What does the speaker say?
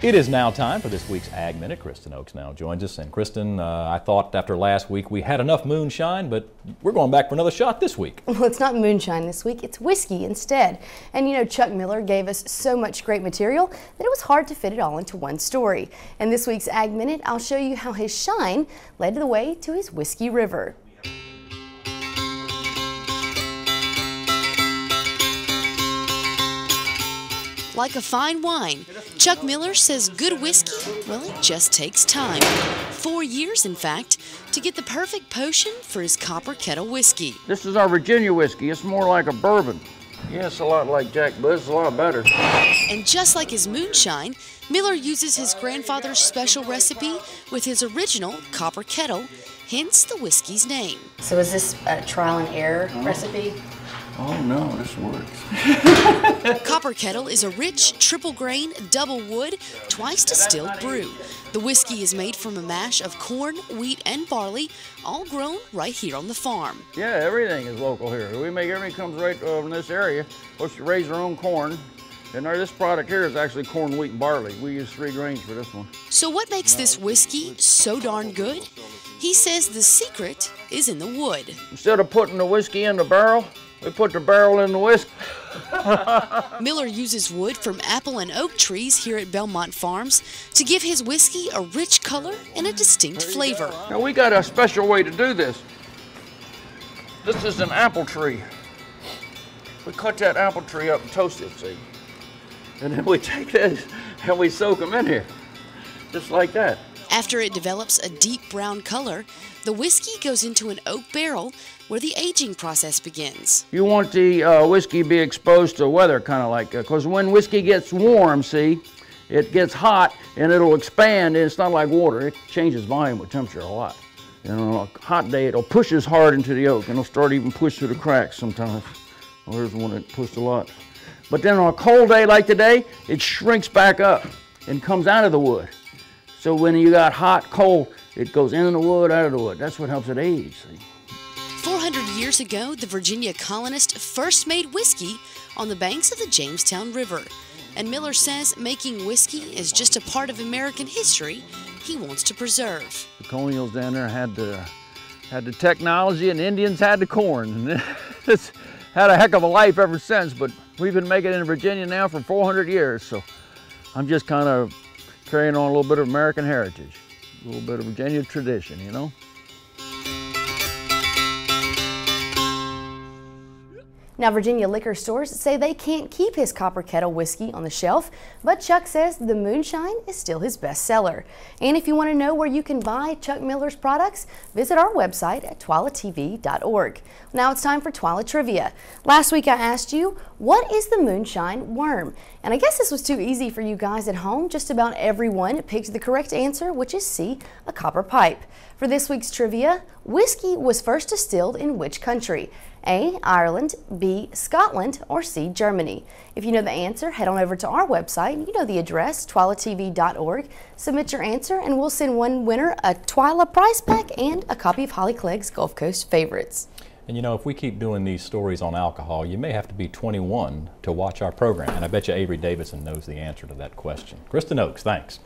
It is now time for this week's Ag Minute. Kristen Oakes now joins us. And Kristen, I thought after last week we had enough moonshine, but we're going back for another shot this week. Well, it's not moonshine this week, it's whiskey instead. And you know, Chuck Miller gave us so much great material that it was hard to fit it all into one story. In this week's Ag Minute, I'll show you how his shine led the way to his whiskey river. Like a fine wine, Chuck Miller says good whiskey, well, it just takes time. 4 years, in fact, to get the perfect potion for his copper kettle whiskey. This is our Virginia whiskey. It's more like a bourbon. Yeah, it's a lot like Jack, but it's a lot better. And just like his moonshine, Miller uses his grandfather's special recipe with his original copper kettle, hence the whiskey's name. So is this a trial and error recipe? Oh no, this works. Copper Kettle is a rich, triple grain, double wood, twice distilled brew. The whiskey is made from a mash of corn, wheat, and barley, all grown right here on the farm. Yeah, everything is local here. We make everything comes right from this area. Of course, we raise our own corn. And this product here is actually corn, wheat, and barley. We use 3 grains for this one. So what makes this whiskey so darn good? He says the secret is in the wood. Instead of putting the whiskey in the barrel, we put the barrel in the whiskey. Miller uses wood from apple and oak trees here at Belmont Farms to give his whiskey a rich color and a distinct flavor. Now we got a special way to do this. This is an apple tree. We cut that apple tree up and toast it, see? And then we take this and we soak them in here, just like that. After it develops a deep brown color, the whiskey goes into an oak barrel where the aging process begins. You want the whiskey to be exposed to weather, kind of like, because when whiskey gets warm, see, it gets hot and it'll expand, and it's not like water. It changes volume with temperature a lot. You know, on a hot day, it'll push as hard into the oak, and it'll start even push through the cracks sometimes. Well, there's one that pushed a lot. But then on a cold day like today, it shrinks back up and comes out of the wood. So when you got hot, cold, it goes in the wood, out of the wood. That's what helps it age, see. 400 years ago, the Virginia colonists first made whiskey on the banks of the Jamestown River. And Miller says making whiskey is just a part of American history he wants to preserve. The colonials down there had the technology, and the Indians had the corn. And it's had a heck of a life ever since, but we've been making it in Virginia now for 400 years. So I'm just kind of carrying on a little bit of American heritage, a little bit of Virginia tradition, you know. Now, Virginia liquor stores say they can't keep his Copper Kettle whiskey on the shelf, but Chuck says the moonshine is still his best seller. And if you want to know where you can buy Chuck Miller's products, visit our website at twilatv.org. Now it's time for Twila Trivia. Last week I asked you, what is the moonshine worm? And I guess this was too easy for you guys at home. Just about everyone picked the correct answer, which is C, a copper pipe. For this week's trivia, whiskey was first distilled in which country? A, Ireland, B, Scotland, or C, Germany. If you know the answer, head on over to our website. You know the address, twilatv.org. Submit your answer, and we'll send one winner a Twila prize pack and a copy of Holly Clegg's Gulf Coast Favorites. And you know, if we keep doing these stories on alcohol, you may have to be 21 to watch our program. And I bet you Avery Davidson knows the answer to that question. Kristen Oakes, thanks.